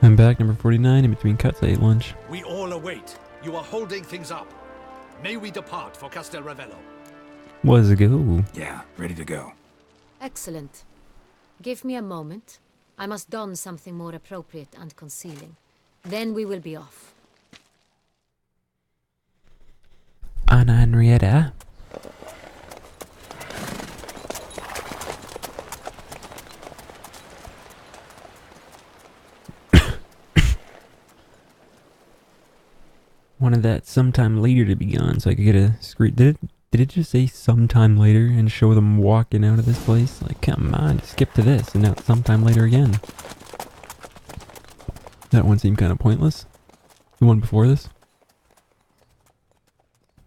I'm back, number 49, in between cuts. I ate lunch. We all await. You are holding things up. May we depart for Castel Ravello? Was a go. Yeah, ready to go. Excellent. Give me a moment. I must don something more appropriate and concealing. Then we will be off. Anna Henrietta. Wanted that sometime later to be gone so I could get a screen. Did it just say sometime later and show them walking out of this place? Like, come on, skip to this and now it's sometime later again. That one seemed kind of pointless. The one before this.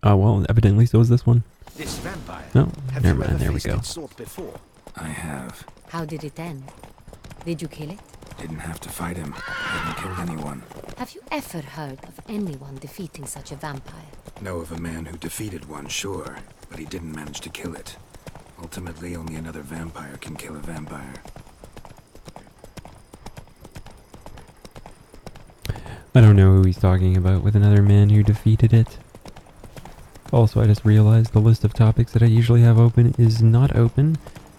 Oh, well, evidently so is this one. This vampire. No, Have never you mind, ever there we faced go. its sort before? I have. How did it end? Did you kill it? Didn't have to fight him. Hadn't killed anyone. Have you ever heard of anyone defeating such a vampire? Know of a man who defeated one, sure, but he didn't manage to kill it. Ultimately, only another vampire can kill a vampire. I don't know who he's talking about with another man who defeated it. Also, I just realized the list of topics that I usually have open is not open,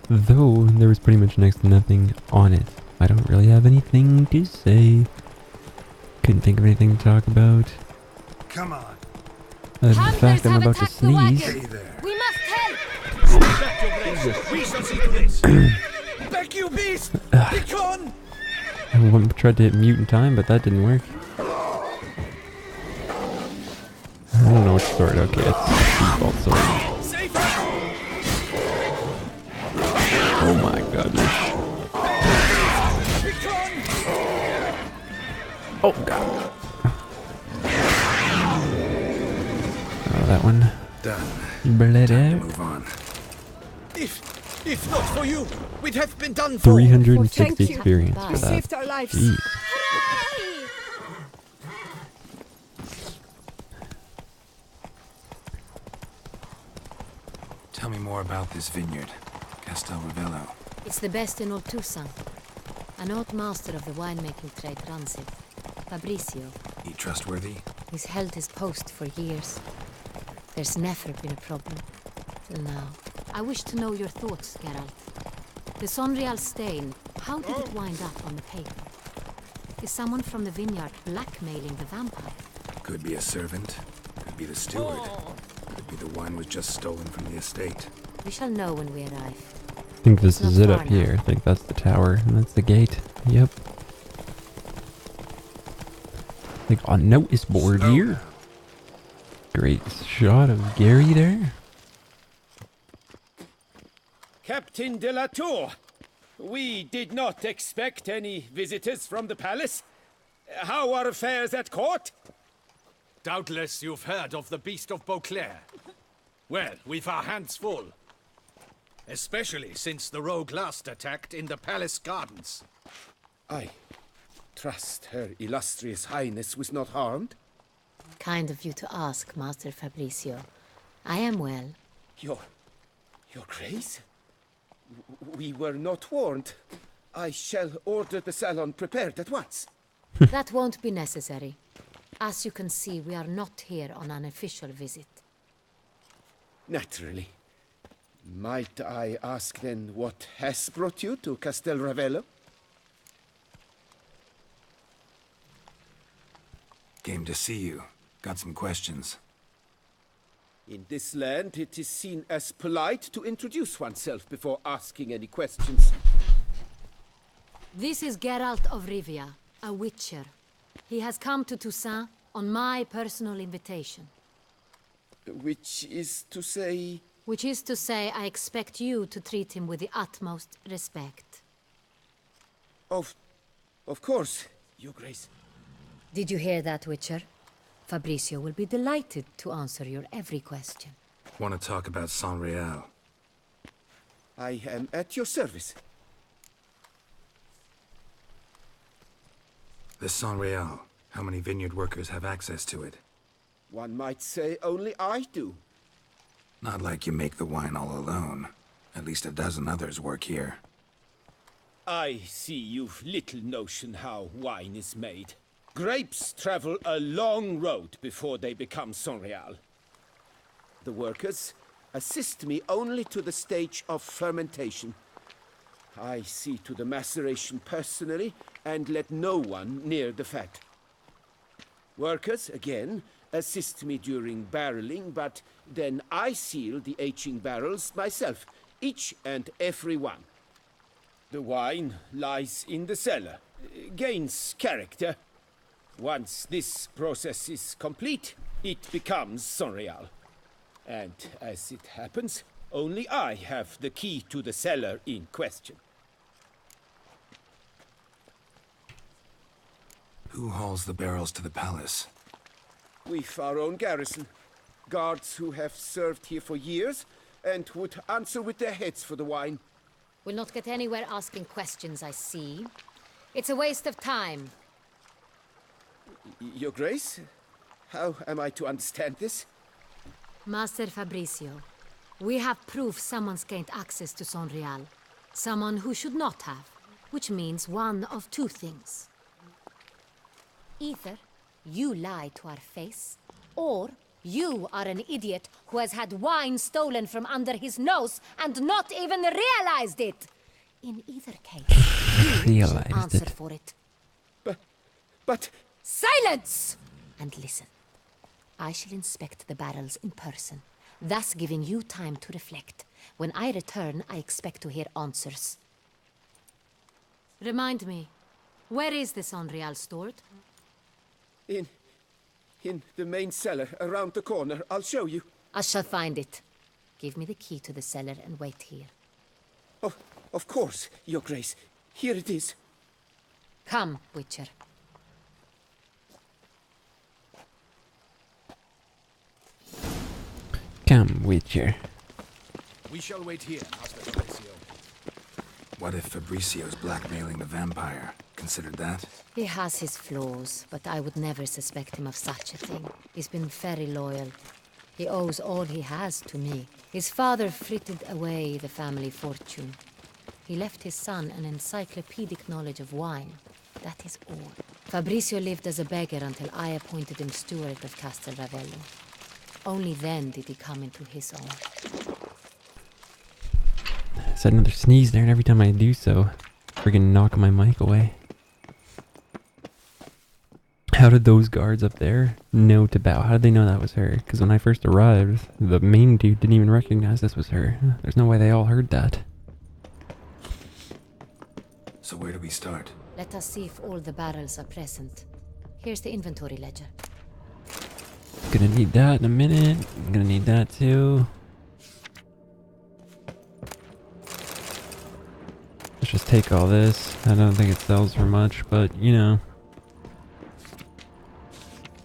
though there was pretty much next to nothing on it. I don't really have anything to say. Couldn't think of anything to talk about. Come on. The fact I'm about to sneeze. Hey there. We must help! Back your place. We shall see to this. Back, you beast! Begone! I tried to hit mute in time, but that didn't work. I don't know which sword. Okay, it's default sword. Safe! Oh my goodness. Oh god. Oh, that one. Done. Bled Time to out. move on. If not for you, we'd have been done for. 360 Thank you. experience You for that. saved our lives. Jeez. Tell me more about this vineyard. Castel Ravello. It's the best in all Toussaint. An old master of the winemaking trade runs it. Fabrizio. He trustworthy? He's held his post for years. There's never been a problem. Till now. I wish to know your thoughts, Geralt. The Sonreal stain, how did it wind up on the paper? Is someone from the vineyard blackmailing the vampire? Could be a servant. Could be the steward. Could be the wine was just stolen from the estate. We shall know when we arrive. I think this It's is not it far up here. now. I think that's the tower, and that's the gate. Yep. Like on notice board Slow here. down. Great shot of Gary there. Captain de la Tour, we did not expect any visitors from the palace. How are affairs at court? Doubtless you've heard of the Beast of Beauclair. Well, we've our hands full. Especially since the rogue last attacked in the palace gardens. I trust Her Illustrious Highness was not harmed. Kind of you to ask, Master Fabrizio. I am well. Your Grace? We were not warned. I shall order the salon prepared at once. That won't be necessary. As you can see, we are not here on an official visit. Naturally. Might I ask then what has brought you to Castel Ravello? Came to see you. Got some questions. In this land, it is seen as polite to introduce oneself before asking any questions. This is Geralt of Rivia, a witcher. He has come to Toussaint on my personal invitation. Which is to say... Which is to say, I expect you to treat him with the utmost respect. Of course, Your Grace. Did you hear that, Witcher? Fabrizio will be delighted to answer your every question. Want to talk about Sonreal? I am at your service. This Sonreal, how many vineyard workers have access to it? One might say only I do. Not like you make the wine all alone. At least a dozen others work here. I see you've little notion how wine is made. Grapes travel a long road before they become Sonreal. The workers assist me only to the stage of fermentation. I see to the maceration personally and let no one near the fat. Workers, again, assist me during barreling, but then I seal the aging barrels myself, each and every one. The wine lies in the cellar, gains character. Once this process is complete, it becomes Sonreal. And as it happens, only I have the key to the cellar in question. Who hauls the barrels to the palace? We've our own garrison. Guards who have served here for years and would answer with their heads for the wine. We'll not get anywhere asking questions, I see. It's a waste of time. Your Grace? How am I to understand this? Master Fabricio, we have proof someone's gained access to Sonreal. Someone who should not have, which means one of two things. Either you lie to our face, or you are an idiot who has had wine stolen from under his nose and not even realized it. In either case, you should answer for it. But... Silence! And listen. I shall inspect the barrels in person, thus giving you time to reflect. When I return, I expect to hear answers. Remind me, where is this Sonreal stored? In the main cellar, around the corner. I'll show you. I shall find it. Give me the key to the cellar and wait here. Oh, of course, Your Grace. Here it is. Come, Witcher. Come, Witcher. We shall wait here, Master Fabricio. What if Fabricio's blackmailing the vampire? Considered that? He has his flaws, but I would never suspect him of such a thing. He's been very loyal. He owes all he has to me. His father frittered away the family fortune. He left his son an encyclopedic knowledge of wine. That is all. Fabricio lived as a beggar until I appointed him steward of Castel Ravello. Only then did he come into his own. I said another sneeze there, and every time I do so, friggin' knock my mic away. How did those guards up there know to bow? How did they know that was her? Because when I first arrived, the main dude didn't even recognize this was her. There's no way they all heard that. So where do we start? Let us see if all the barrels are present. Here's the inventory ledger. Gonna need that in a minute. I'm gonna need that too. Let's just take all this. I don't think it sells for much, but you know.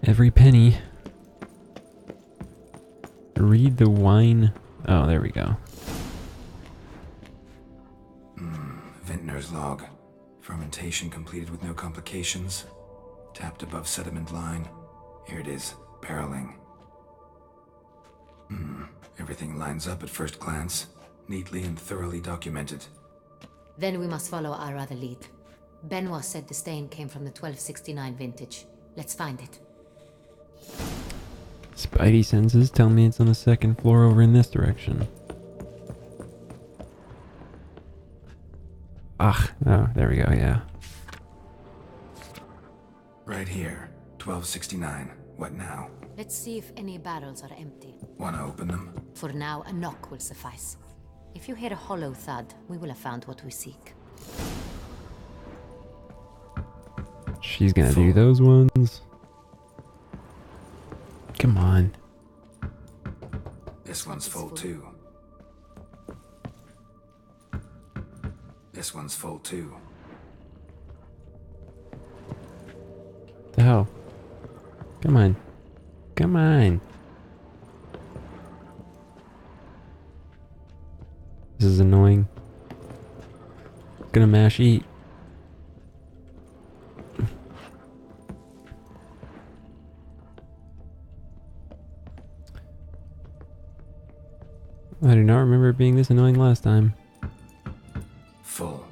Every penny. Read the wine. Oh, there we go. Vintner's log. Fermentation completed with no complications. Tapped above sediment line. Here it is. Barreling. Everything lines up at first glance. Neatly and thoroughly documented. Then we must follow our other lead. Benoit said the stain came from the 1269 vintage. Let's find it. Spidey senses tell me it's on the second floor over in this direction. Ah, oh, there we go, yeah. Right here. 1269. What now? Let's see if any barrels are empty. Wanna open them? For now, a knock will suffice. If you hear a hollow thud, we will have found what we seek. She's gonna do those ones. Come on. This one's full too. This one's full too. The hell? Come on. Come on. This is annoying. Gonna mash eat. I do not remember it being this annoying last time. Full.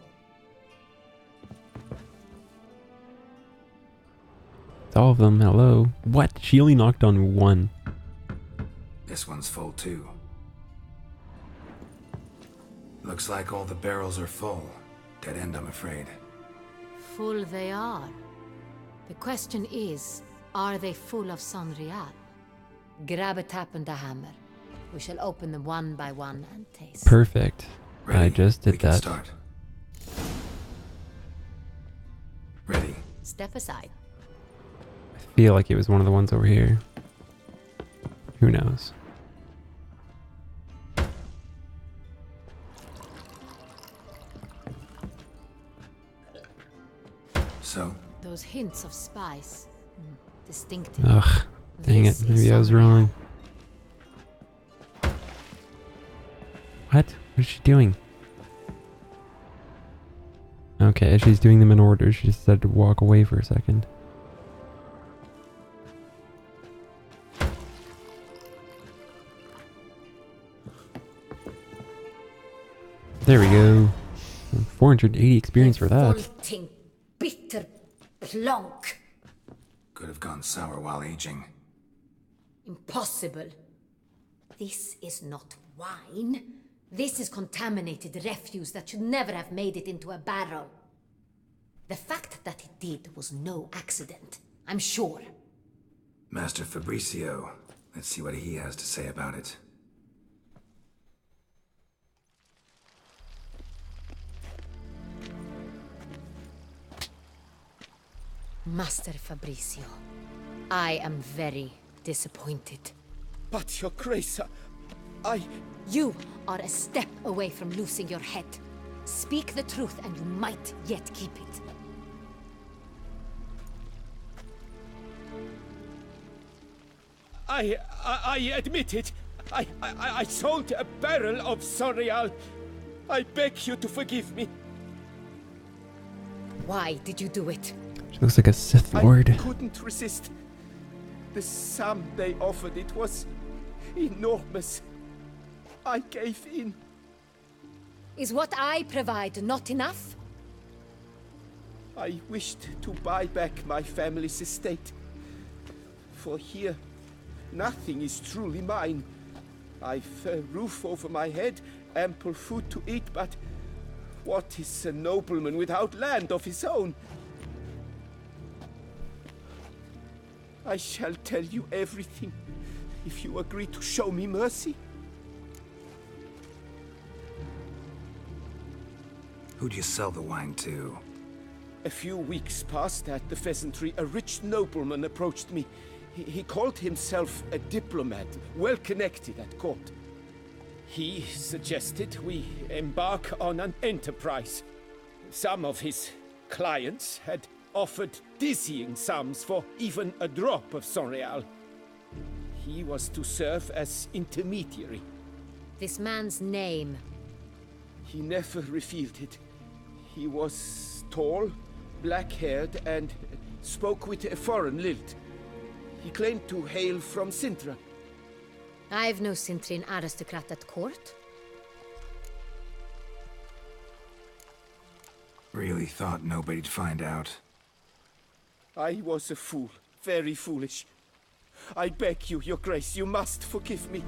with all of them. Hello. What? She only knocked on one. This one's full too. Looks like all the barrels are full. Dead end, I'm afraid. Full they are. The question is, are they full of Sonreal? Grab a tap and a hammer. We shall open them one by one and taste. Perfect. Ready? I just We did can that. Start. Ready. Step aside. I feel like it was one of the ones over here. Who knows? So, Those hints of spice. Distinctive. Ugh. Dang it. This is Maybe I was Sonreal. wrong. What? What is she doing? Okay, she's doing them in order. She just decided to walk away for a second. There we go. 480 experience for that. Revolting, bitter plonk. could have gone sour while aging. Impossible. This is not wine. This is contaminated refuse that should never have made it into a barrel. The fact that it did was no accident, I'm sure. Master Fabricio, let's see what he has to say about it. Master Fabricio, I am very disappointed. But, Your Grace, I... You are a step away from losing your head. Speak the truth and you might yet keep it. I admit it. I sold a barrel of Sonreal. I beg you to forgive me. Why did you do it? She looks like a Sith Lord. I couldn't resist. The sum they offered, it was enormous. I gave in. Is what I provide not enough? I wished to buy back my family's estate. For here, nothing is truly mine. I've a roof over my head, ample food to eat, but what is a nobleman without land of his own? I shall tell you everything, if you agree to show me mercy. Who'd you sell the wine to? A few weeks past at the pheasantry, a rich nobleman approached me. He called himself a diplomat, well connected at court. He suggested we embark on an enterprise. Some of his clients had offered dizzying sums for even a drop of Sonreal. He was to serve as intermediary. This man's name. He never revealed it. He was tall, black-haired, and spoke with a foreign lilt. He claimed to hail from Cintra. I've no Cintrin aristocrat at court. Really thought nobody'd find out. I was a fool, very foolish. I beg you, Your Grace, you must forgive me.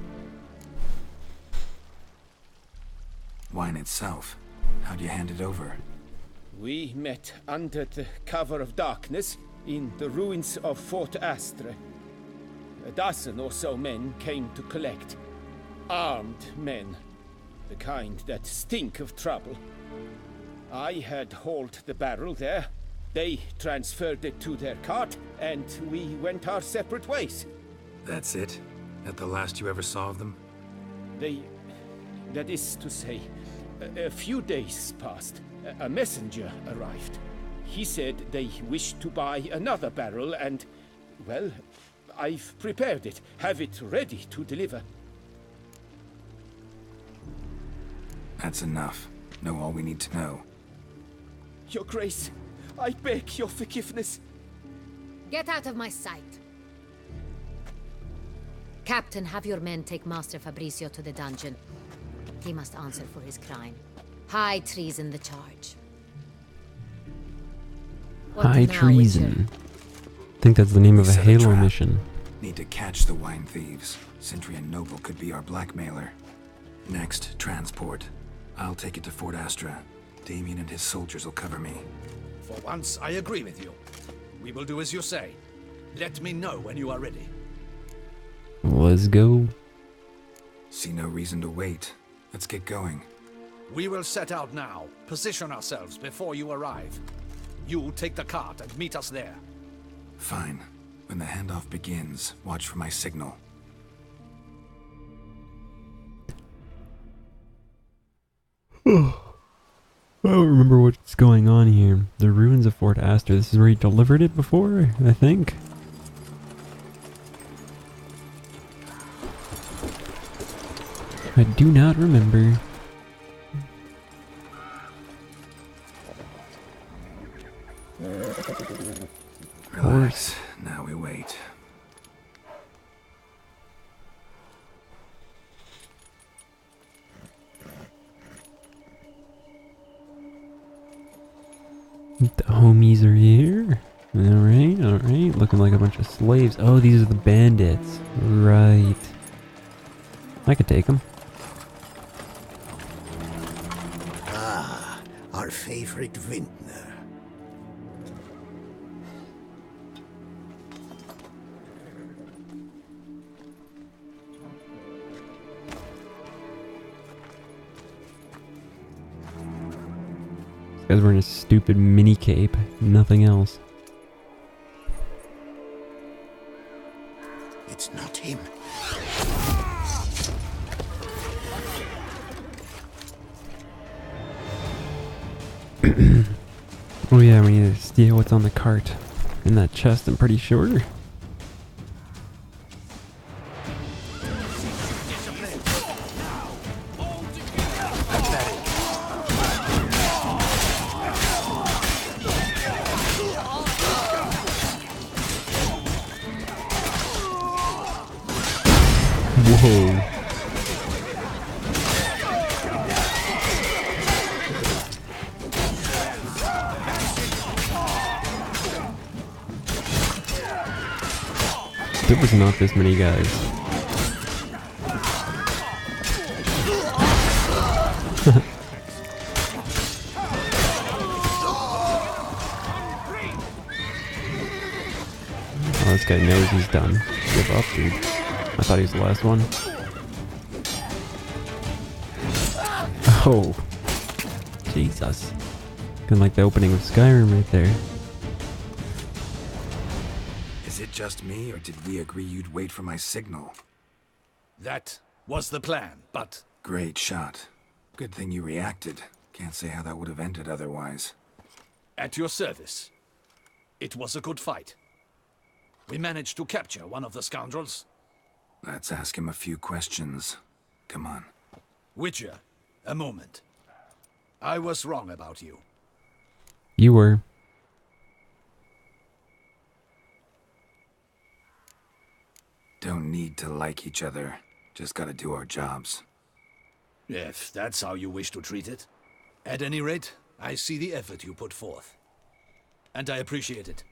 Wine itself, how'd you hand it over? We met under the cover of darkness in the ruins of Fort Astre. A dozen or so men came to collect. Armed men, the kind that stink of trouble. I had hauled the barrel there. They transferred it to their cart, and we went our separate ways. That's it? That the last you ever saw of them? That is to say, a few days passed. A messenger arrived. He said they wished to buy another barrel and, well, I've prepared it. Have it ready to deliver. That's enough. Know all we need to know. Your Grace, I beg your forgiveness. Get out of my sight. Captain, have your men take Master Fabricio to the dungeon. He must answer for his crime. High treason the charge. What High now, treason. Witcher? think that's the name We of a set a Halo trap. mission. Need to catch the wine thieves. Cintra Noble could be our blackmailer. Next, transport. I'll take it to Fort Astra. Damien and his soldiers will cover me. For once, I agree with you. We will do as you say. Let me know when you are ready. Let's go. See no reason to wait. Let's get going. We will set out now. Position ourselves before you arrive. You take the cart and meet us there. Fine. When the handoff begins, watch for my signal. I don't remember what's going on here. The ruins of Fort Astor. This is where he delivered it before, I think. I do not remember. Relax. Now we wait. The homies are here. Alright, alright. Looking like a bunch of slaves. Oh, these are the bandits. Right. I could take them. Ah, our favorite vintner. This guy's wearing a stupid mini cape. Nothing else. It's not him. Oh yeah, we need to steal what's on the cart. In that chest, I'm pretty sure. Whoa. There was not this many guys. Oh, this guy knows he's done. Give up, dude. I thought he was the last one. Oh. Jesus. Kind of like the opening of Skyrim right there. Is it just me, or did we agree you'd wait for my signal? That was the plan, but Great shot. Good thing you reacted. Can't say how that would have ended otherwise. at your service. It was a good fight. We managed to capture one of the scoundrels. Let's ask him a few questions. Come on. Witcher, a moment. I was wrong about you. You were. Don't need to like each other. Just gotta do our jobs. If that's how you wish to treat it. At any rate, I see the effort you put forth. And I appreciate it.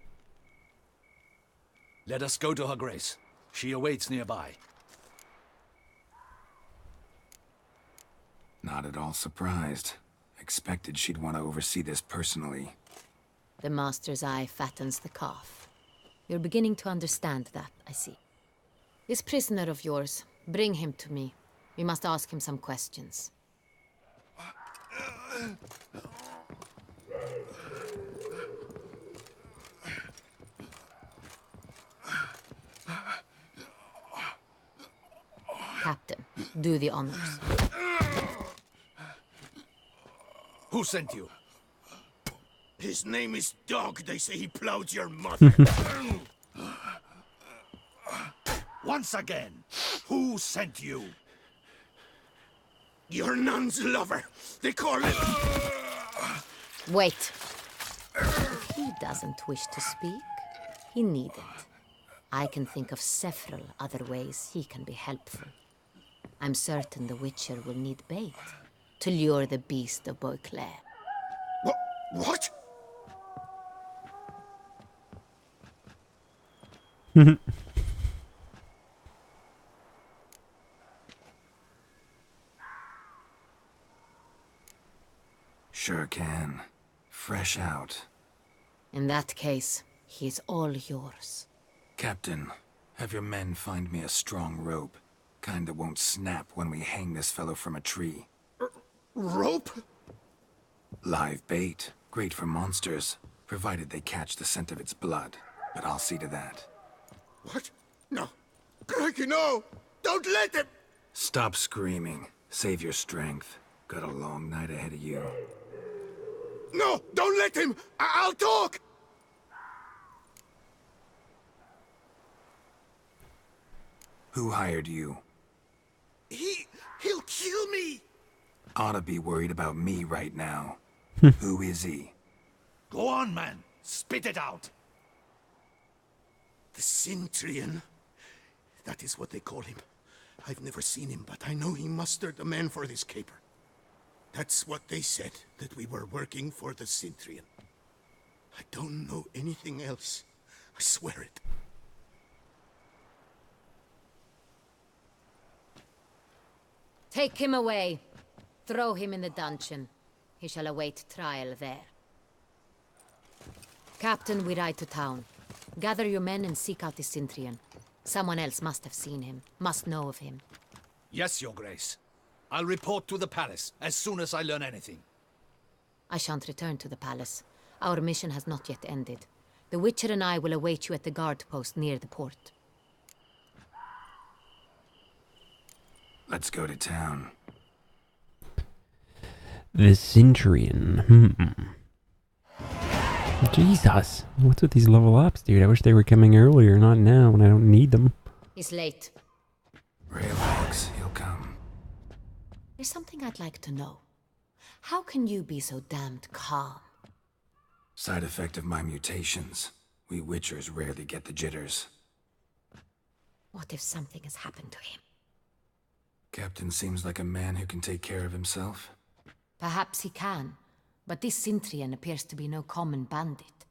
Let us go to her grace. She awaits nearby. Not at all surprised. Expected she'd want to oversee this personally. The master's eye fattens the calf. You're beginning to understand that, I see. This prisoner of yours, bring him to me. We must ask him some questions. Captain, do the honors. Who sent you? His name is Dog. They say he plowed your mother. Once again, who sent you? Your nun's lover. They call it... Wait. If he doesn't wish to speak, he needn't. I can think of several other ways he can be helpful. I'm certain the Witcher will need bait to lure the beast of Beauclair. What? Sure can. Fresh out. In that case, he is all yours. Captain, have your men find me a strong rope. Kind that won't snap when we hang this fellow from a tree. Rope? Live bait. Great for monsters, provided they catch the scent of its blood. But I'll see to that. What? No. Crikey, no! Don't let him! Stop screaming. Save your strength. Got a long night ahead of you. No! Don't let him! I'll talk! Who hired you? He'll kill me! Ought to be worried about me right now. Who is he? Go on, man. Spit it out. The Cintrian. That is what they call him. I've never seen him, but I know he mustered the men for this caper. That's what they said, that we were working for the Cintrian. I don't know anything else. I swear it. Take him away. Throw him in the dungeon. He shall await trial there. Captain, we ride to town. Gather your men and seek out the Cintrian. Someone else must have seen him, must know of him. Yes, Your Grace. I'll report to the palace as soon as I learn anything. I shan't return to the palace. Our mission has not yet ended. The Witcher and I will await you at the guard post near the port. Let's go to town. The Centurion. Jesus. What's with these level ups, dude? I wish they were coming earlier, not now when I don't need them. He's late. Relax, he'll come. There's something I'd like to know. How can you be so damned calm? Side effect of my mutations. We Witchers rarely get the jitters. What if something has happened to him? Captain seems like a man who can take care of himself. Perhaps he can, but this Cintrian appears to be no common bandit.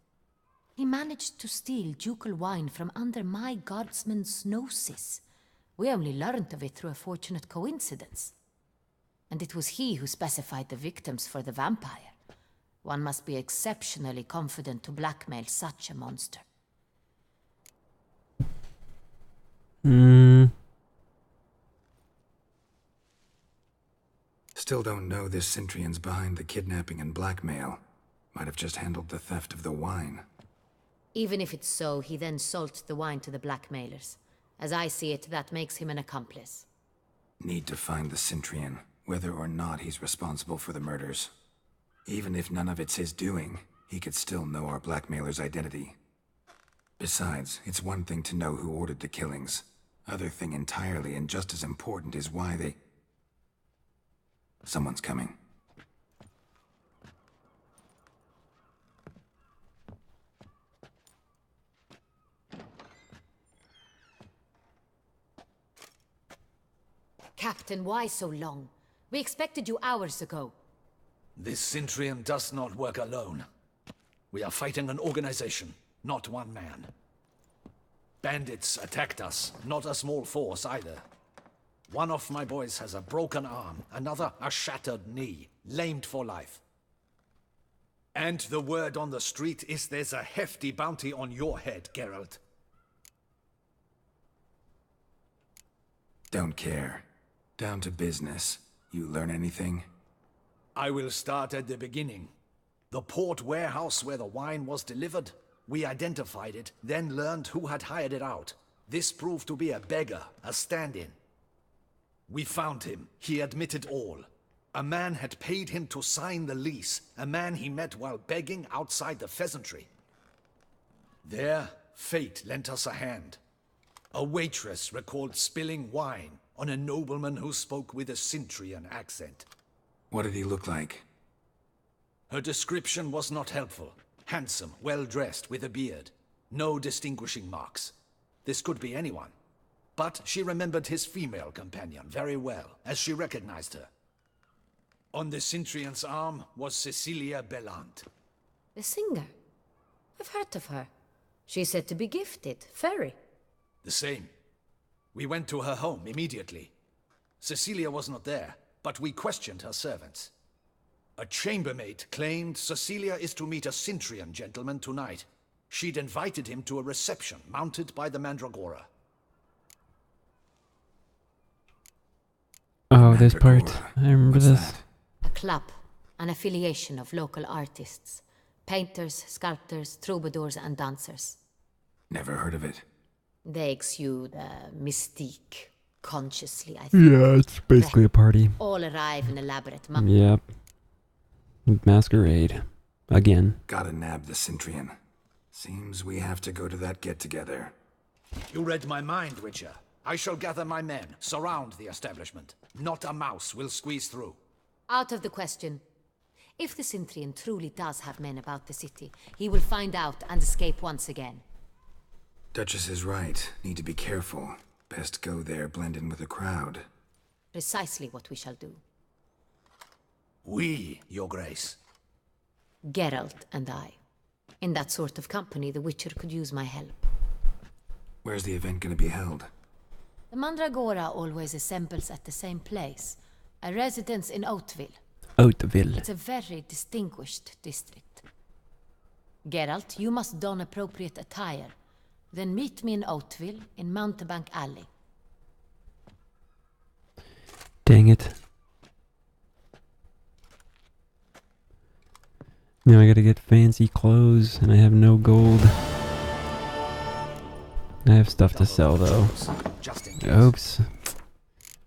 He managed to steal ducal wine from under my guardsman's noses. We only learned of it through a fortunate coincidence. And it was he who specified the victims for the vampire. One must be exceptionally confident to blackmail such a monster. Still don't know this Cintrian's behind the kidnapping and blackmail. Might have just handled the theft of the wine. Even if it's so, he then sold the wine to the blackmailers. As I see it, that makes him an accomplice. Need to find the Cintrian, whether or not he's responsible for the murders. Even if none of it's his doing, he could still know our blackmailer's identity. Besides, it's one thing to know who ordered the killings. Other thing entirely, and just as important, is why they... Someone's coming. Captain, why so long? We expected you hours ago. This Cintrian does not work alone. We are fighting an organization, not one man. Bandits attacked us, not a small force either. One of my boys has a broken arm, another a shattered knee, lamed for life. And the word on the street is there's a hefty bounty on your head, Geralt. Don't care. Down to business. You learn anything? I will start at the beginning. The port warehouse where the wine was delivered, we identified it, then learned who had hired it out. This proved to be a beggar, a stand-in. We found him. He admitted all. A man had paid him to sign the lease, a man he met while begging outside the pheasantry. There, fate lent us a hand. A waitress recalled spilling wine on a nobleman who spoke with a Cintrian accent. What did he look like? Her description was not helpful. Handsome, well-dressed, with a beard. No distinguishing marks. This could be anyone. But she remembered his female companion very well, as she recognized her. On the Cintrian's arm was Cecilia Bellant. The singer? I've heard of her. She's said to be gifted, fairy. The same. We went to her home immediately. Cecilia was not there, but we questioned her servants. A chambermaid claimed Cecilia is to meet a Cintrian gentleman tonight. She'd invited him to a reception mounted by the Mandragora. Oh, this part. I remember What's this. that? A club, an affiliation of local artists. Painters, sculptors, troubadours, and dancers. Never heard of it. They exude mystique, consciously, I think. Yeah, it's basically a party. All arrive in elaborate Yep. Masquerade. Again. Gotta nab the Cintrian. Seems we have to go to that get-together. You read my mind, Witcher. I shall gather my men, surround the establishment. Not a mouse will squeeze through. Out of the question. If the Cintrian truly does have men about the city, he will find out and escape once again. Duchess is right. Need to be careful. Best go there, blend in with the crowd. Precisely what we shall do. We, Your Grace. Geralt and I. In that sort of company, the Witcher could use my help. Where's the event gonna be held? The Mandragora always assembles at the same place. A residence in Oatville. Oatville. It's a very distinguished district. Geralt, you must don appropriate attire. Then meet me in Oatville, in Mountebank Alley. Dang it. Now I gotta get fancy clothes, and I have no gold. I have stuff to sell, though. Just in case. Oops.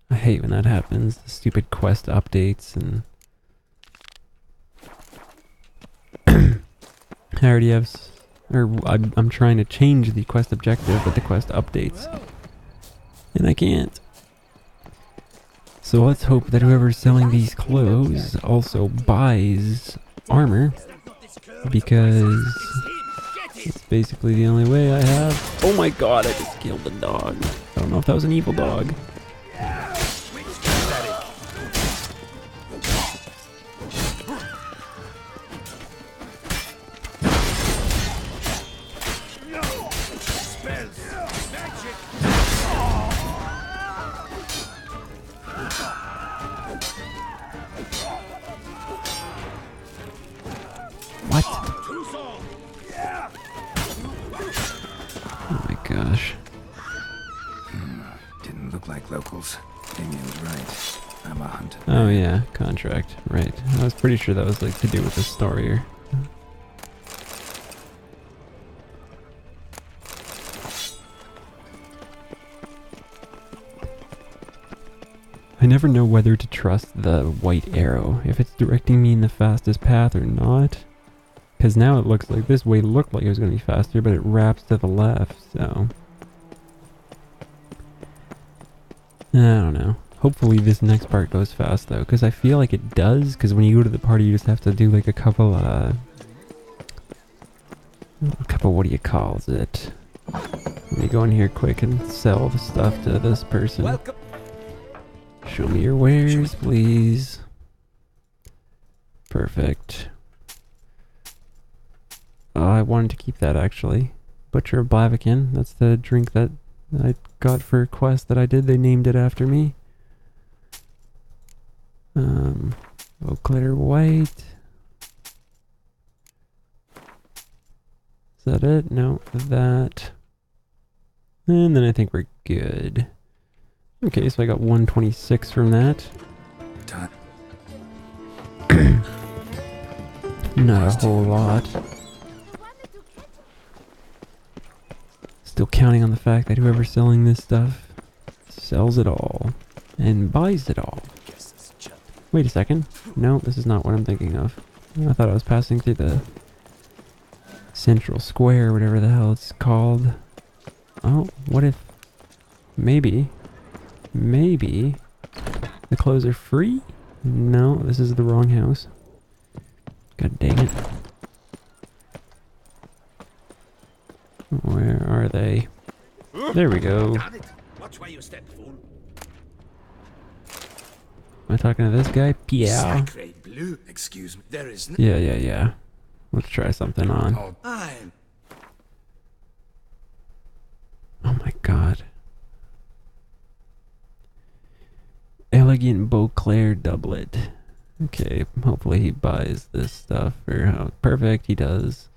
I hate when that happens. The stupid quest updates, and... I already have... I'm trying to change the quest objective, but the quest updates. And I can't. So let's hope that whoever's selling these clothes also buys armor, because it's basically the only way I have. Oh my god, I just killed the dog. I don't know if that was an evil dog. What? Oh my gosh. Didn't look like locals. Damien's right. I'm a hunter. Oh yeah, contract. Right. I was pretty sure that was like to do with the story or... I never know whether to trust the white arrow, if it's directing me in the fastest path or not. Because now it looks like this way looked like it was going to be faster, but it wraps to the left, so... I don't know. Hopefully this next part goes fast, though, because I feel like it does, because when you go to the party you just have to do like a couple, what do you call it? Let me go in here quick and sell the stuff to this person. Welcome. Show me your wares, please. Perfect. Oh, I wanted to keep that, actually. Butcher of Blaviken. That's the drink that I got for a quest that I did. They named it after me. Oak glitter white. Is that it? No, that. And then I think we're good. Okay, so I got 126 from that. Time. Not a whole lot. Still counting on the fact that whoever's selling this stuff sells it all and buys it all. Wait a second. No, this is not what I'm thinking of. I thought I was passing through the central square, whatever the hell it's called. Oh, what if... Maybe the clothes are free? No, this is the wrong house. God dang it. Where are they? There we go. Got it. Watch where you step, fool. Am I talking to this guy? Yeah. Sacre bleu. Excuse me. There is no... Yeah. Let's try something on. Oh, I'm... Oh my god. Elegant Beauclair doublet. Okay, hopefully he buys this stuff. Or oh, perfect, he does.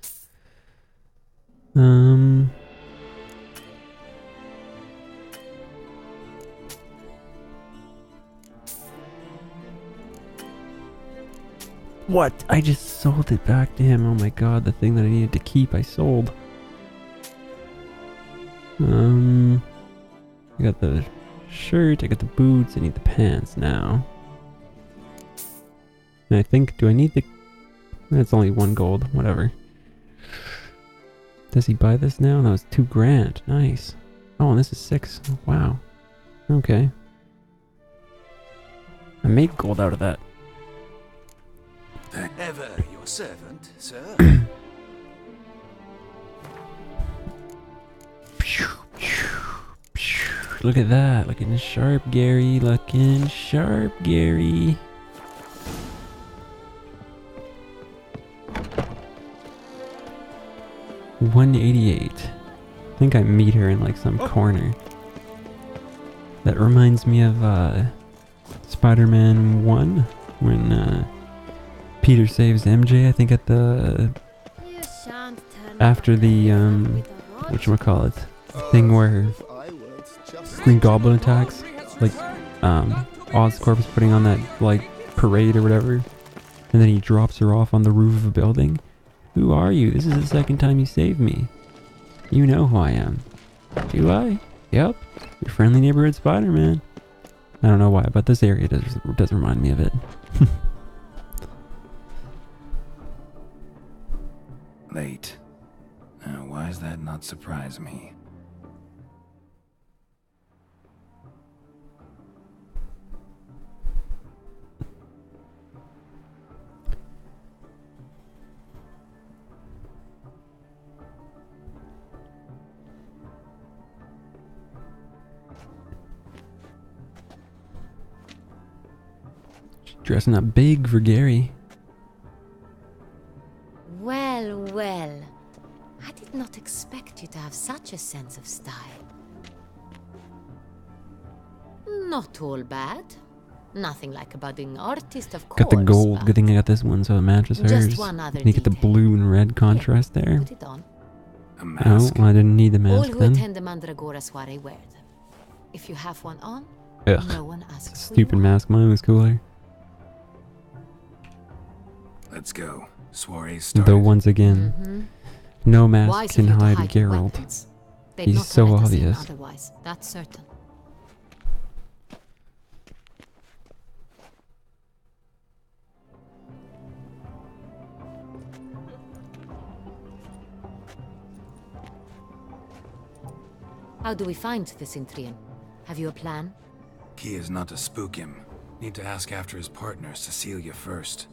What? I just sold it back to him. Oh my god, the thing that I needed to keep, I sold. I got the shirt, I got the boots, I need the pants now. And I think, do I need the... That's only 1 gold, whatever. Does he buy this now? No, it's 2 grand. Nice. Oh, and this is 6. Wow. Okay. I made gold out of that. Ever your servant, sir. Look at that. Looking sharp, Gary. Looking sharp, Gary. $188. I think I meet her in like some corner. That reminds me of Spider-Man 1 when Peter saves MJ, I think at the after the whatchamacallit thing where Green Goblin attacks, like Oscorp is putting on that like parade or whatever, and then he drops her off on the roof of a building. Who are you? This is the second time you saved me. You know who I am. Do I? Yep. Your friendly neighborhood Spider-Man. I don't know why, but this area does remind me of it. Late. Now, why does that not surprise me? Dressing up big for Gary. Well, well. I did not expect you to have such a sense of style. Not all bad. Nothing like a budding artist, of course. Got the gold. Good thing I got this one so it matches hers. Just one other you get the blue and red contrast there. Put it on. A mask? Oh, well, I didn't need the All mask who then. attend the Mandragora soiree wear them. If you have one on, Ugh. no one asks Stupid mask. Mine was cooler. Let's go. Soiree started. Though once again, no mask Wise of can you to hide hide your Geralt. weapons. They'd He's not so have let us in obvious. otherwise, that's certain. How do we find the Cintrian? Have you a plan? Key is not to spook him. Need to ask after his partner, Cecilia, first.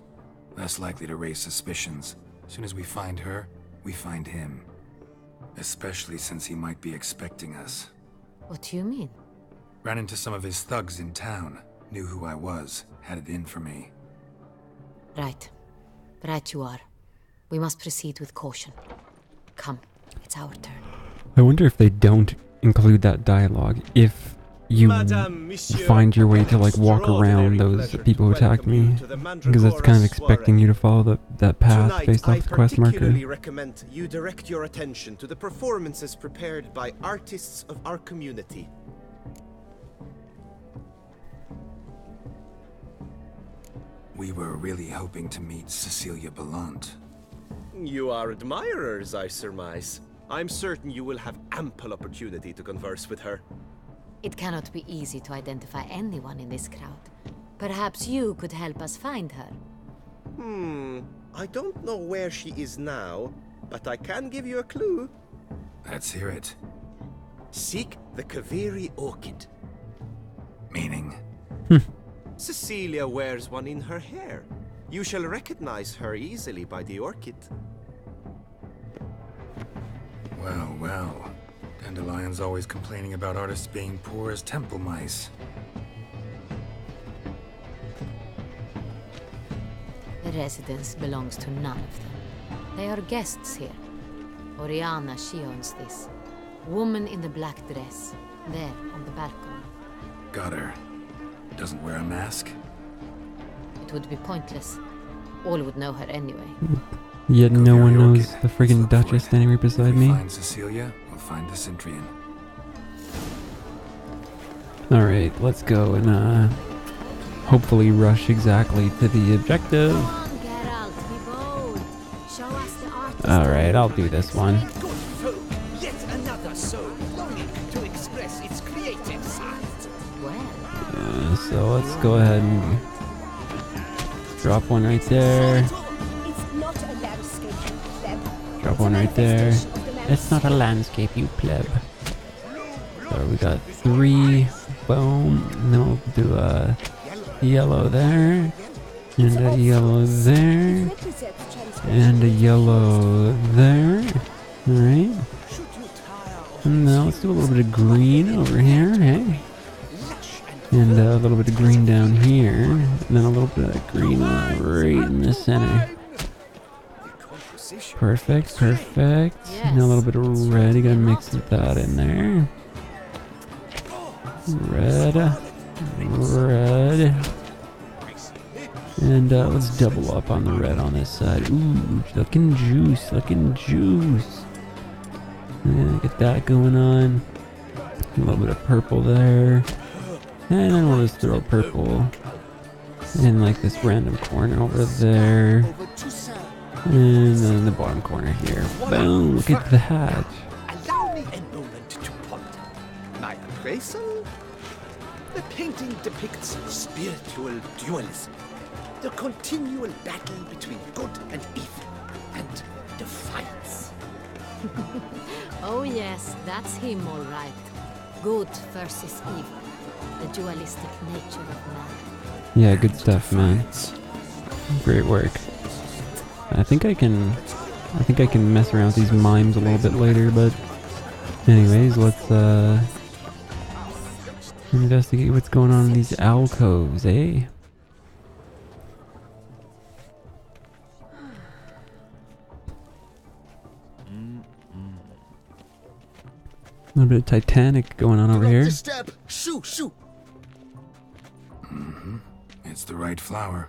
Less likely to raise suspicions. Soon as we find her, we find him. Especially since he might be expecting us. What do you mean? Ran into some of his thugs in town. Knew who I was. Had it in for me. Right. Right you are. We must proceed with caution. Come, it's our turn. I wonder if they don't include that dialogue. If you find your way to like walk around those people who attacked me, because that's kind of expecting you to follow that path based off the quest marker. I particularly recommend you direct your attention to the performances prepared by artists of our community. We were really hoping to meet Cecilia Belant. You are admirers, I surmise. I'm certain you will have ample opportunity to converse with her. It cannot be easy to identify anyone in this crowd. Perhaps you could help us find her. I don't know where she is now, but I can give you a clue. Let's hear it. Seek the Kaviri orchid. Meaning? Cecilia wears one in her hair. You shall recognize her easily by the orchid. Well, well. Dandelion's always complaining about artists being poor as temple mice. The residence belongs to none of them. They are guests here. Oriana, she owns this. Woman in the black dress. There, on the balcony. Got her. doesn't wear a mask? It would be pointless. All would know her anyway. Yet Go no hear one your knows kid. the Let's friggin' look for Duchess it. standing right beside If we me. find Cecilia, we'll find the Cintrian. Alright, let's go and hopefully rush exactly to the objective. Come on, Geralt, be bold. Show us the artist. Alright, I'll do this one. Good folk, yet another soul longing to express its creative side. Well, So let's go ahead and drop one right there. It's not a landscape, you pleb. Drop one right there. It's not a landscape, you pleb. So we got 3. Boom. And then we'll do a yellow there. And a yellow there. And a yellow there. Alright. And now let's do a little bit of green over here, hey? And a little bit of green down here. And then a little bit of green right in the center. Perfect, perfect. And a little bit of red. You gotta mix that in there. Red. Red. And let's double up on the red on this side. Ooh, looking juice, looking juice. Yeah, get that going on. A little bit of purple there. And then we'll just throw purple in like this random corner over there. And then the bottom corner here. Boom, look at that. Allow me a moment to ponder. My appraisal? The painting depicts spiritual dualism. The continual battle between good and evil. And defiance. oh yes, that's him all right. Good versus evil. The dualistic nature of man. Yeah, good stuff, man. Great work. I think I can mess around with these mimes a little bit later, but anyways, let's investigate what's going on in these alcoves, eh? A little bit of Titanic going on over here. Disturb. Shoo, shoo. It's the right flower.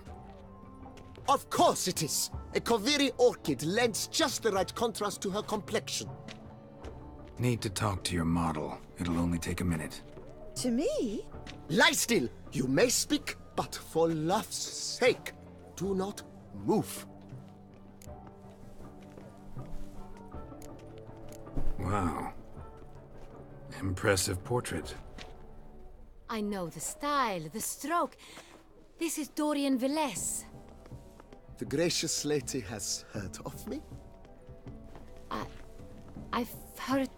Of course it is. A Koviri orchid lends just the right contrast to her complexion. Need to talk to your model. It'll only take a minute. To me? Lie still. You may speak, but for love's sake, do not move. Wow. Impressive portrait. I know the style, the stroke. This is Dorian Villesse. The gracious lady has heard of me? I've heard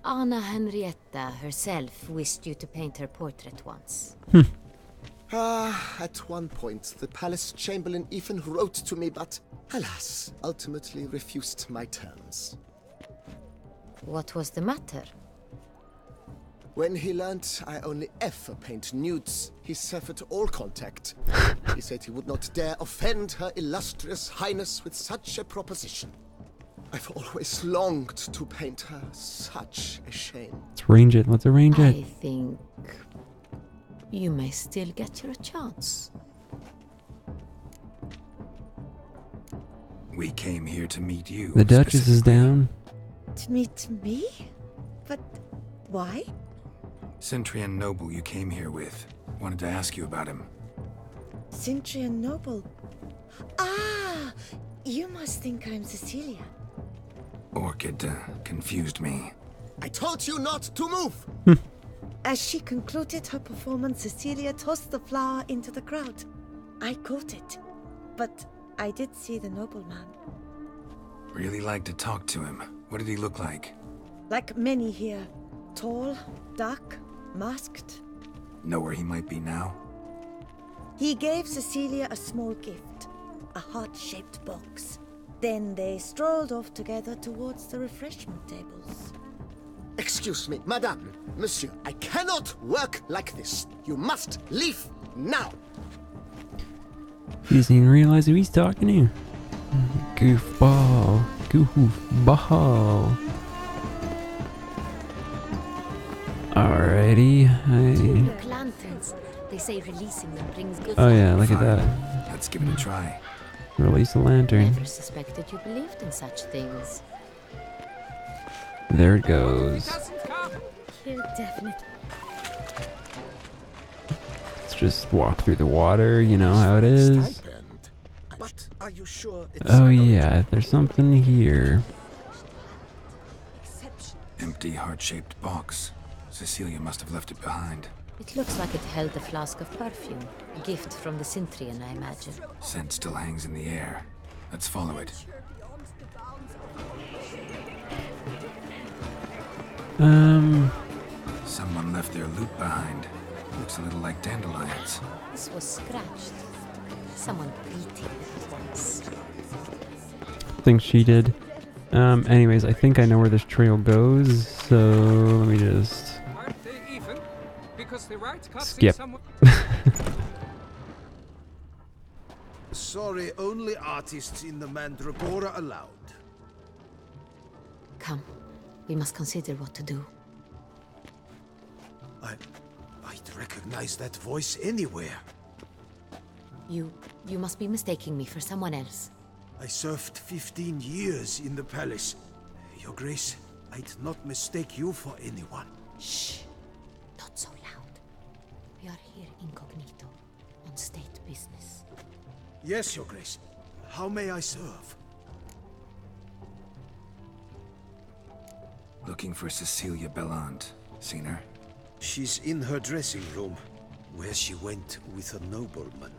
Anna Henrietta herself wished you to paint her portrait once. At one point, the palace chamberlain even wrote to me, but alas, ultimately refused my terms. What was the matter? When he learned I only ever paint nudes, he severed all contact. He said he would not dare offend her illustrious highness with such a proposition. I've always longed to paint her. Such a shame. Let's arrange it. Let's arrange it. I think you may still get your chance. We came here to meet you. The Duchess is down. To meet me? But why? Cintrian noble you came here with. Wanted to ask you about him. Cintrian noble. Ah! You must think I'm Cecilia. Orchid confused me. I told you not to move! As she concluded her performance, Cecilia tossed the flower into the crowd. I caught it, but I did see the nobleman. Really like to talk to him. What did he look like? Like many here. Tall, dark, masked. Know where he might be now? He gave Cecilia a small gift, a heart-shaped box. Then they strolled off together towards the refreshment tables. Excuse me, madame, monsieur, I cannot work like this. You must leave now. He doesn't even realize who he's talking to. Goofball. Goofball. Alrighty. Look, lanterns. They say releasing them brings good Oh luck. yeah, look at Fine. that. Let's give it a try. Release a lantern. Never suspected you believed in such things. There it goes. He'll definitely. Let's just walk through the water, you know how it is. But are you sure it's Oh yeah, there's something here. Empty, heart-shaped box. Cecilia must have left it behind. It looks like it held a flask of perfume. A gift from the Cintrian, I imagine. Scent still hangs in the air. Let's follow it. Someone left their loot behind. Looks a little like dandelions. This was scratched. Someone beat it once. Think she did. Anyways, I think I know where this trail goes, so let me just Aren't they even? Because the right can't see skip. someone. Sorry, only artists in the Mandragora allowed. Come, we must consider what to do. I'd recognize that voice anywhere. You must be mistaking me for someone else. I served 15 years in the palace. Your Grace, I'd not mistake you for anyone. Shh! Not so loud. We are here incognito, on state business. Yes, Your Grace. How may I serve? Looking for Cecilia Bellant. Seen her? She's in her dressing room, where she went with a nobleman.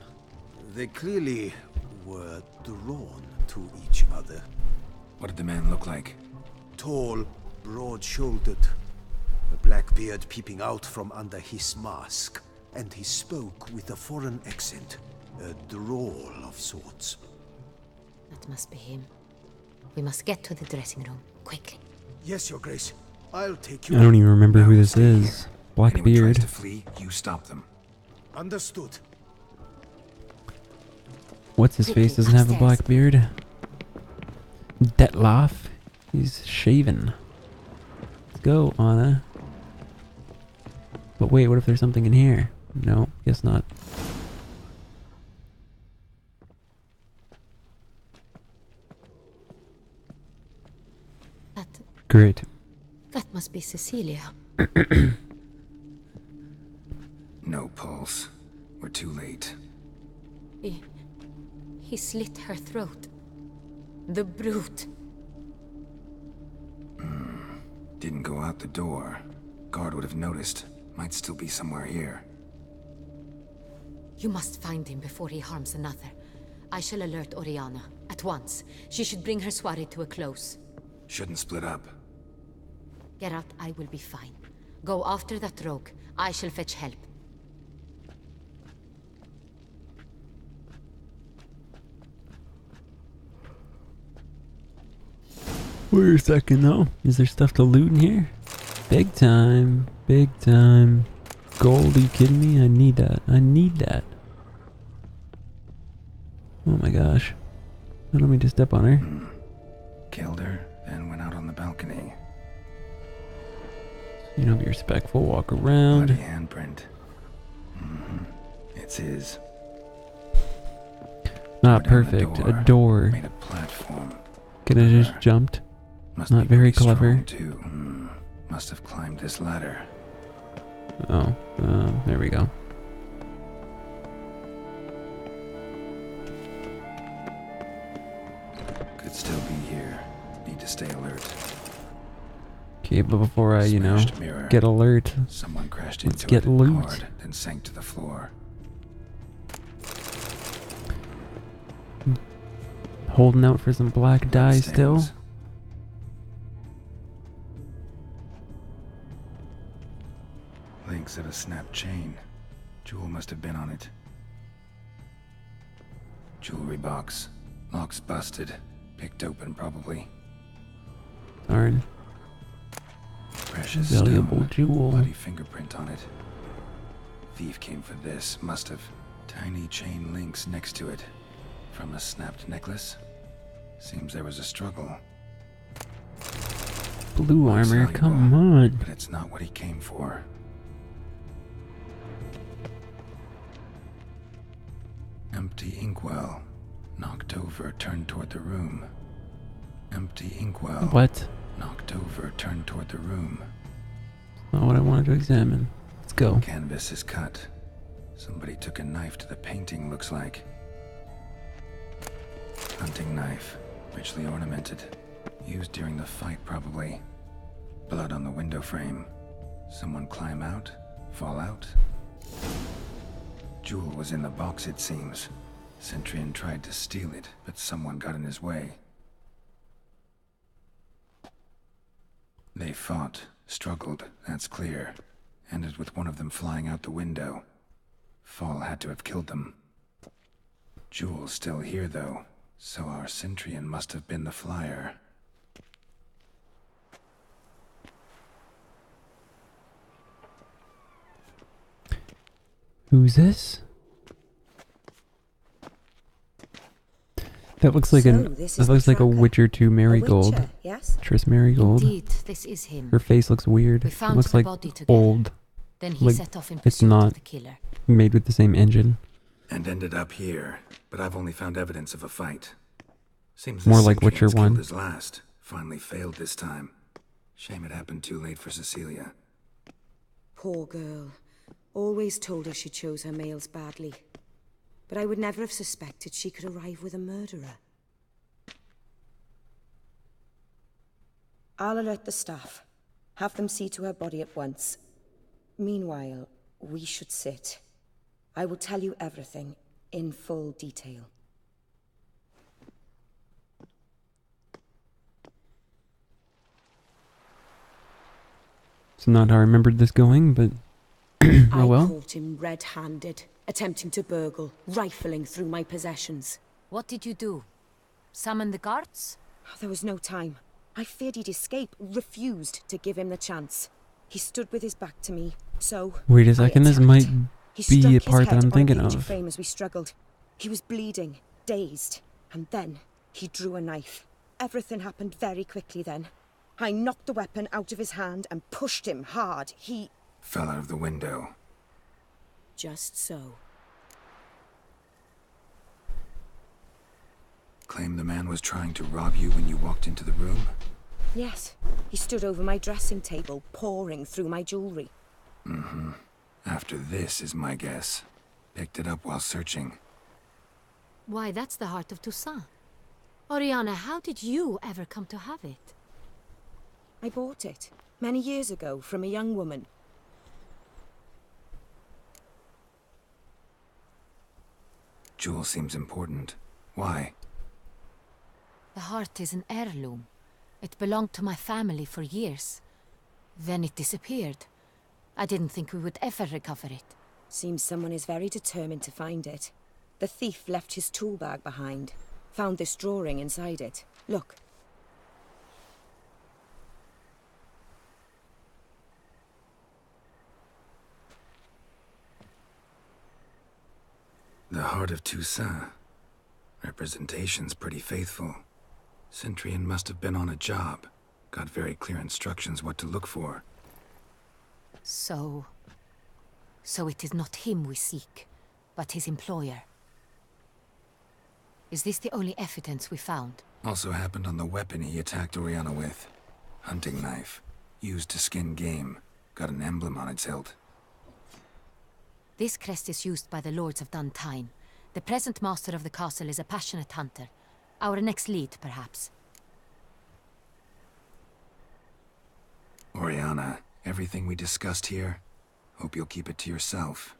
They clearly were drawn to each other. What did the man look like? Tall, broad-shouldered, a black beard peeping out from under his mask, and he spoke with a foreign accent, a drawl of sorts. That must be him. We must get to the dressing room, quickly. Yes, Your Grace. I'll take you. I don't even remember who No, this stay is. here. Black Anyone tries beard. to flee, you stop them. Understood. What's his face? Doesn't have a black beard. Detloff. He's shaven. Let's go, Anna. But wait, what if there's something in here? No, guess not. Great. That must be Cecilia. No pulse. We're too late. He slit her throat. The brute. Didn't go out the door. Guard would have noticed. Might still be somewhere here. You must find him before he harms another. I shall alert Oriana. At once. She should bring her soirée to a close. Shouldn't split up. Geralt, I will be fine. Go after that rogue. I shall fetch help. Wait a second though. Is there stuff to loot in here? Big time. Big time. Gold, are you kidding me? I need that. I need that. Oh my gosh. Don't let me just step on her. Killed her, then went out on the balcony. You know, be respectful, walk around. Bloody handprint. It's his. Not Or down the perfect. A door. Made a platform. Could have just jumped. Must Not be very pretty strong, clever. too. Must have climbed this ladder. Oh, there we go. Could still be here. Need to stay alert. Okay, but before I, Smashed mirror. get alert, Someone crashed Let's into get it loot. hard, then sank to the floor. holding out for some black dye still. Bloodstains. Links of a snapped chain. Jewel must have been on it. Jewelry box. Lock's busted. Picked open, probably. Darn. Precious Valuable stone. jewel. Bloody fingerprint on it. Thief came for this. Must have. Tiny chain links next to it. From a snapped necklace. Seems there was a struggle. Blue Looks armor, valuable, come on. But it's not what he came for. Empty inkwell. Knocked over, turned toward the room. Empty inkwell. What? Knocked over, turned toward the room. Not what I wanted to examine. Let's go. Canvas is cut. Somebody took a knife to the painting, looks like. Hunting knife. Richly ornamented. Used during the fight, probably. Blood on the window frame. Someone climb out? Fall out? Jewel was in the box, it seems. Cintrian tried to steal it, but someone got in his way. They fought, struggled, that's clear. Ended with one of them flying out the window. Fall had to have killed them. Jewel's still here, though, so our Cintrian must have been the flyer. Who's this? That looks like a Witcher 2 Marigold. Witcher, yes? Triss Marigold. Indeed, this is him. Her face looks weird. We It found looks the like body together. old. Then he Like, set off in it's pursuit not of the killer. made with the same engine. And ended up here, but I've only found evidence of a fight. Seems More the like Witcher Cintrian's 1. killed his last. Finally failed this time. Shame it happened too late for Cecilia. Poor girl. Always told her she chose her males badly. But I would never have suspected she could arrive with a murderer. I'll alert the staff. Have them see to her body at once. Meanwhile, we should sit. I will tell you everything, in full detail. It's not how I remembered this going, but oh well. I caught him red-handed, attempting to burgle, rifling through my possessions. What did you do? Summon the guards? There was no time. I feared he'd escape, refused to give him the chance. He stood with his back to me, so Wait a second, this might He be struck a his part that head I'm on a thinking picture of. frame as we struggled. He was bleeding, dazed, and then he drew a knife. Everything happened very quickly then. I knocked the weapon out of his hand and pushed him hard. He... Fell out of the window. Just so. Claim the man was trying to rob you when you walked into the room? Yes. He stood over my dressing table, pouring through my jewelry. Mm-hmm. After this is my guess. Picked it up while searching. Why, that's the heart of Toussaint. Oriana, how did you ever come to have it? I bought it, many years ago, from a young woman. Jewel seems important. Why? The heart is an heirloom. It belonged to my family for years. Then it disappeared. I didn't think we would ever recover it. Seems someone is very determined to find it. The thief left his tool bag behind. Found this drawing inside it. Look. The heart of Toussaint. Representation's pretty faithful. Cintrian must have been on a job. Got very clear instructions what to look for. So it is not him we seek, but his employer. Is this the only evidence we found? Also happened on the weapon he attacked Oriana with. Hunting knife. Used to skin game. Got an emblem on its hilt. This crest is used by the Lords of Duntine. The present master of the castle is a passionate hunter. Our next lead, perhaps. Oriana, everything we discussed here, hope you'll keep it to yourself.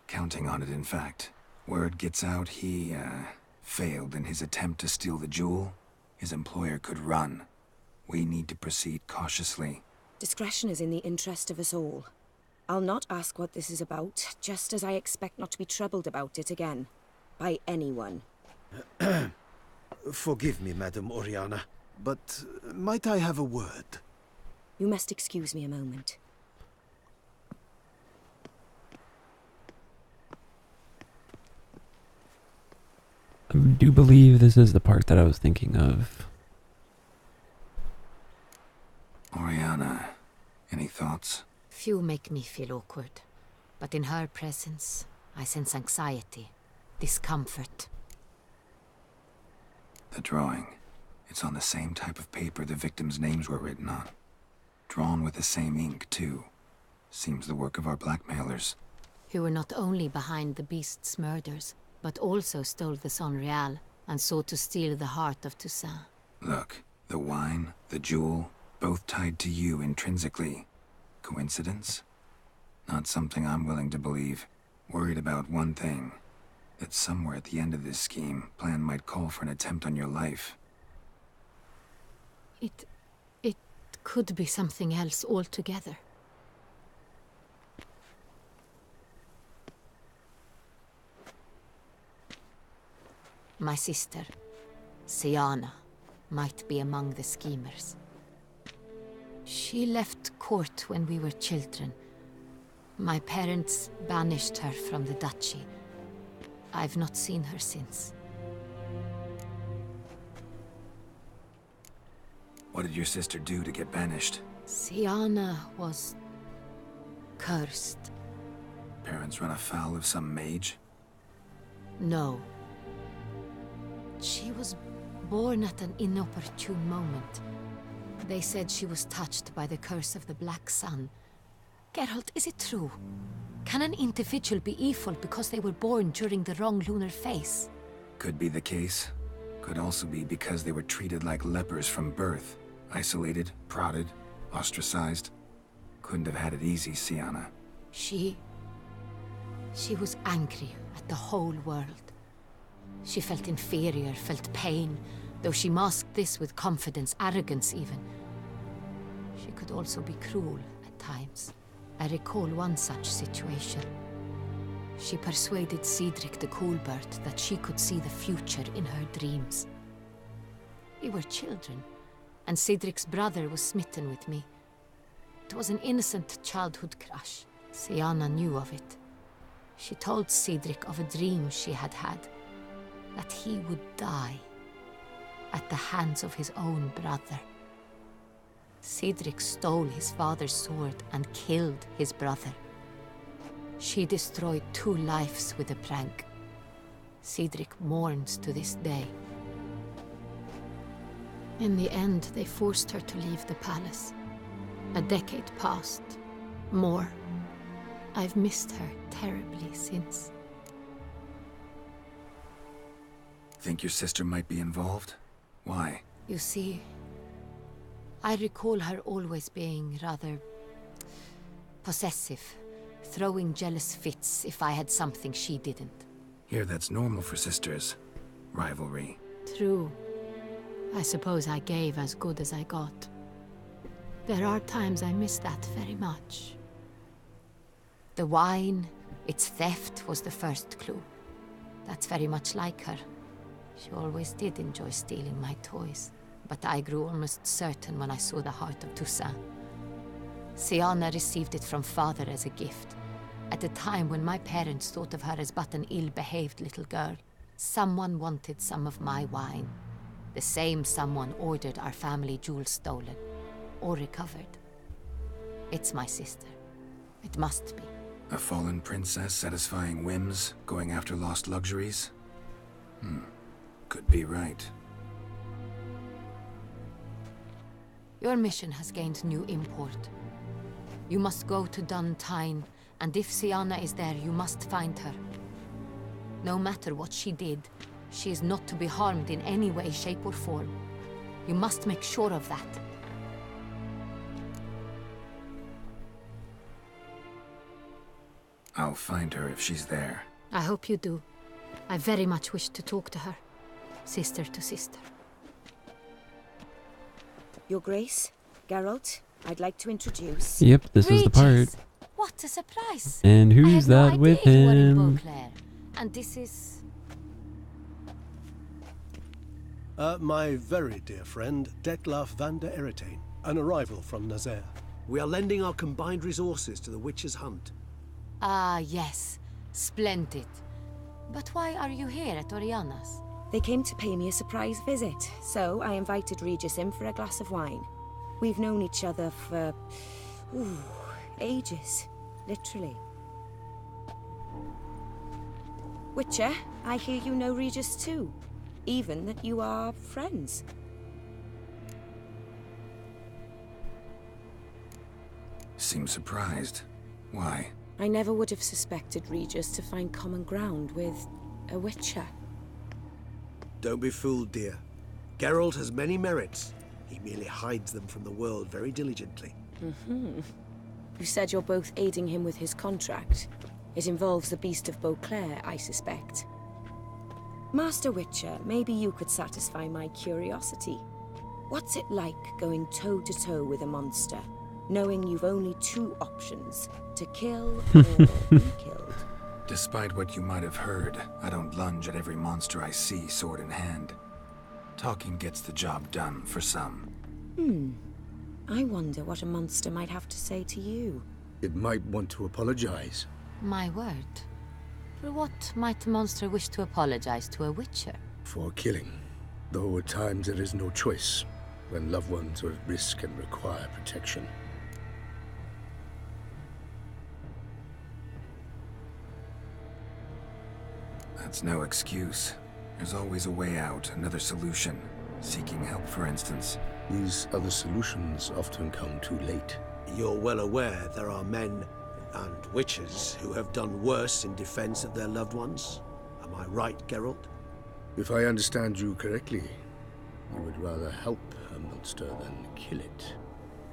Counting on it, in fact. Word gets out he, failed in his attempt to steal the jewel. His employer could run. We need to proceed cautiously. Discretion is in the interest of us all. I'll not ask what this is about, just as I expect not to be troubled about it again. By anyone. Forgive me, Madam Oriana, but might I have a word? You must excuse me a moment. I do believe this is the part that I was thinking of. Oriana, any thoughts? Few make me feel awkward, but in her presence, I sense anxiety, discomfort. The drawing. It's on the same type of paper the victims' names were written on. Drawn with the same ink, too. Seems the work of our blackmailers. Who were not only behind the beast's murders, but also stole the Sonreal and sought to steal the heart of Toussaint. Look, the wine, the jewel, both tied to you intrinsically. Coincidence? Not something I'm willing to believe. Worried about one thing. That somewhere at the end of this scheme, plan might call for an attempt on your life. It could be something else altogether. My sister, Siana, might be among the schemers. She left court when we were children. My parents banished her from the duchy. I've not seen her since. What did your sister do to get banished? Siana was cursed. Parents run afoul of some mage? No. She was born at an inopportune moment. They said she was touched by the curse of the Black Sun. Geralt, is it true? Can an individual be evil because they were born during the wrong lunar phase? Could be the case. Could also be because they were treated like lepers from birth. Isolated, prodded, ostracized. Couldn't have had it easy, Siana. She was angry at the whole world. She felt inferior, felt pain, though she masked this with confidence, arrogance even. She could also be cruel at times. I recall one such situation. She persuaded Cedric the Coolbird that she could see the future in her dreams. We were children, and Cedric's brother was smitten with me. It was an innocent childhood crush. Siana knew of it. She told Cedric of a dream she had had, that he would die at the hands of his own brother. Cedric stole his father's sword and killed his brother. She destroyed 2 lives with a prank. Cedric mourns to this day. In the end, they forced her to leave the palace. A decade passed. More. I've missed her terribly since. Think your sister might be involved? Why? You see, I recall her always being rather possessive, throwing jealous fits if I had something she didn't. Here, that's normal for sisters. Rivalry. True. I suppose I gave as good as I got. There are times I miss that very much. The wine, its theft, was the first clue. That's very much like her. She always did enjoy stealing my toys, but I grew almost certain when I saw the heart of Toussaint. Siana received it from father as a gift. At a time when my parents thought of her as but an ill-behaved little girl, someone wanted some of my wine. The same someone ordered our family jewels stolen, or recovered. It's my sister. It must be. A fallen princess satisfying whims, going after lost luxuries? Could be right. Your mission has gained new import. You must go to Duntine, and if Siana is there, you must find her. No matter what she did, she is not to be harmed in any way, shape, or form. You must make sure of that. I'll find her if she's there. I hope you do. I very much wish to talk to her. Sister to sister. Your Grace, Geralt, I'd like to introduce... Yep, this is the part. What a surprise! And who's I had that no with idea you were in him? Beauclair. And this is... My very dear friend, Detlef van der Eretain, an arrival from Nazaire. We are lending our combined resources to the Witch's Hunt. Ah, yes. Splendid. But why are you here at Oriana's? They came to pay me a surprise visit, so I invited Regis in for a glass of wine. We've known each other for... ages. Literally. Witcher, I hear you know Regis too. Even that you are friends. Seem surprised. Why? I never would have suspected Regis to find common ground with a Witcher. Don't be fooled, dear. Geralt has many merits. He merely hides them from the world very diligently. You said you're both aiding him with his contract. It involves the Beast of Beauclair, I suspect. Master Witcher, maybe you could satisfy my curiosity. What's it like going toe-to-toe with a monster, knowing you've only two options, to kill or be killed? Despite what you might have heard, I don't lunge at every monster I see sword in hand. Talking gets the job done for some. I wonder what a monster might have to say to you. It might want to apologize. My word. For what might a monster wish to apologize to a witcher? For killing. Though at times there is no choice, when loved ones are at risk and require protection. That's no excuse. There's always a way out, another solution. Seeking help, for instance. These other solutions often come too late. You're well aware there are men and witches who have done worse in defense of their loved ones. Am I right, Geralt? If I understand you correctly, you would rather help a monster than kill it.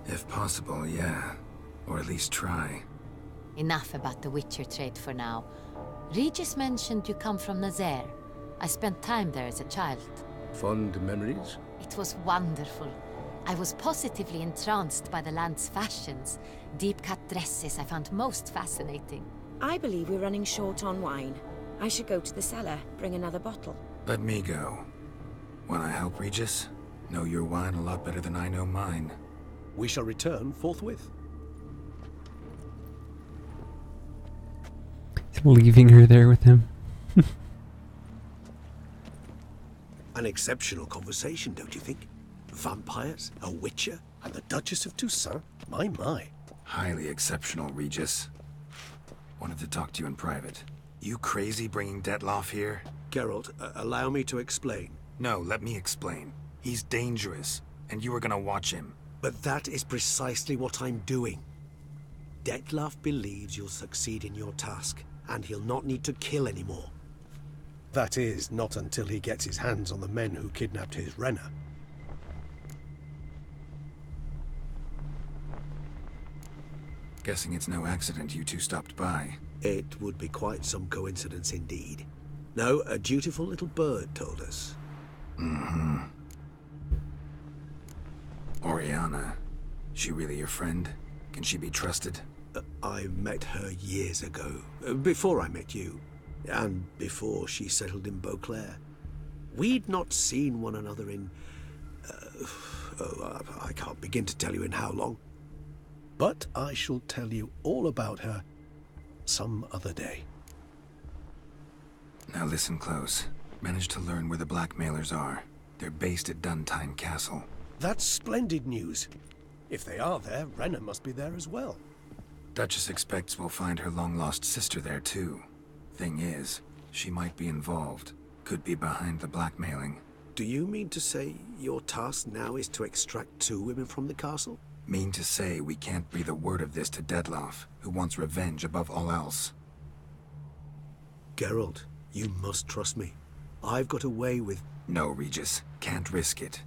If possible, yeah. Or at least try. Enough about the witcher trade for now. Regis mentioned you come from Nazaire. I spent time there as a child. Fond memories? It was wonderful. I was positively entranced by the land's fashions. Deep-cut dresses I found most fascinating. I believe we're running short on wine. I should go to the cellar, bring another bottle. Let me go. Wanna help, Regis? Know your wine a lot better than I know mine. We shall return forthwith. Leaving her there with him. An exceptional conversation, don't you think? Vampires, a witcher, and the Duchess of Toussaint? My. Highly exceptional, Regis. Wanted to talk to you in private. You crazy bringing Detloff here? Geralt, allow me to explain. No, let me explain. He's dangerous, and you were gonna watch him. But that is precisely what I'm doing. Detloff believes you'll succeed in your task, and he'll not need to kill anymore. That is, not until he gets his hands on the men who kidnapped his Renna. Guessing it's no accident you two stopped by. It would be quite some coincidence indeed. No, a dutiful little bird told us. Oriana. She really your friend? Can she be trusted? I met her years ago, before I met you, and before she settled in Beauclair. We'd not seen one another in... I can't begin to tell you in how long. But I shall tell you all about her some other day. Now listen close. Managed to learn where the blackmailers are. They're based at Duntine Castle. That's splendid news. If they are there, Renna must be there as well. Duchess expects we'll find her long-lost sister there, too. Thing is, she might be involved. Could be behind the blackmailing. Do you mean to say your task now is to extract 2 women from the castle? Mean to say we can't breathe a word of this to Detloff, who wants revenge above all else. Geralt, you must trust me. I've got a way with... No, Regis. Can't risk it.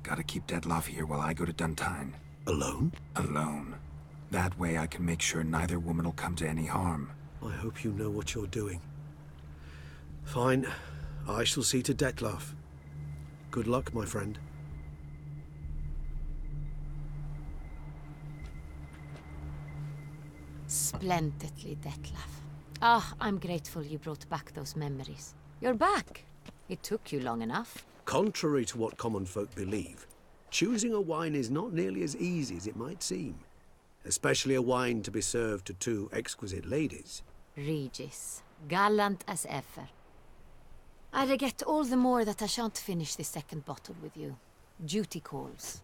Gotta keep Detloff here while I go to Duntine. Alone? Alone. That way I can make sure neither woman will come to any harm. I hope you know what you're doing. Fine. I shall see to Detloff. Good luck, my friend. Splendidly, Detloff. Ah, I'm grateful you brought back those memories. You're back. It took you long enough. Contrary to what common folk believe, choosing a wine is not nearly as easy as it might seem. Especially a wine to be served to 2 exquisite ladies. Regis, gallant as ever. I regret all the more that I shan't finish this second bottle with you. Duty calls.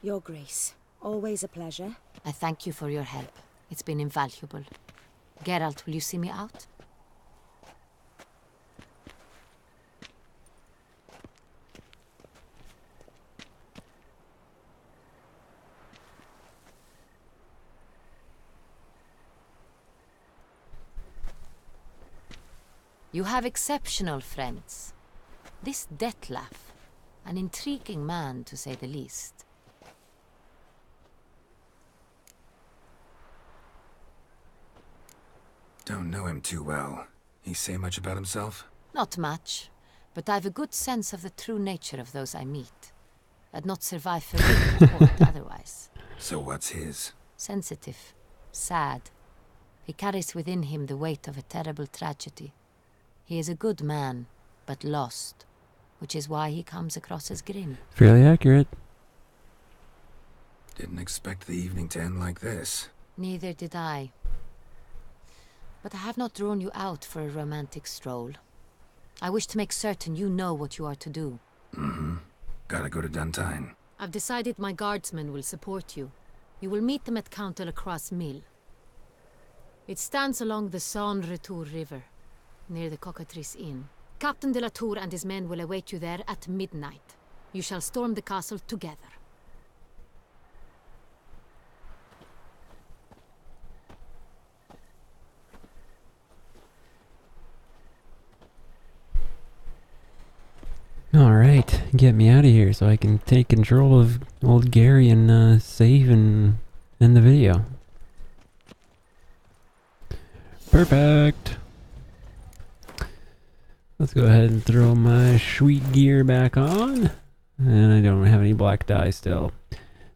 Your Grace, always a pleasure. I thank you for your help. It's been invaluable. Geralt, will you see me out? You have exceptional friends. This Detlef, an intriguing man to say the least. Don't know him too well. He say much about himself? Not much, but I've a good sense of the true nature of those I meet. I'd not survive for a report otherwise. So what's his? Sensitive, sad. He carries within him the weight of a terrible tragedy. He is a good man, but lost, which is why he comes across as grim. Fairly accurate. Didn't expect the evening to end like this. Neither did I. But I have not drawn you out for a romantic stroll. I wish to make certain you know what you are to do. Mm-hmm. Gotta go to Duntine. I've decided my guardsmen will support you. You will meet them at Count de la Croix's mill. It stands along the Saône Retour River, near the Cockatrice Inn. Captain de la Tour and his men will await you there at midnight. You shall storm the castle together. Alright, get me out of here so I can take control of old Gary and save and end the video. Perfect! Let's go ahead and throw my sweet gear back on. And I don't have any black dye still.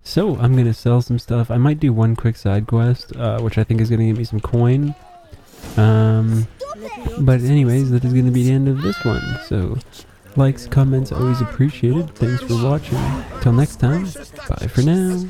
So, I'm gonna sell some stuff. I might do one quick side quest, which I think is gonna give me some coin. But anyways, that is gonna be the end of this one, so... Likes, comments, always appreciated. Thanks for watching. Till next time, bye for now.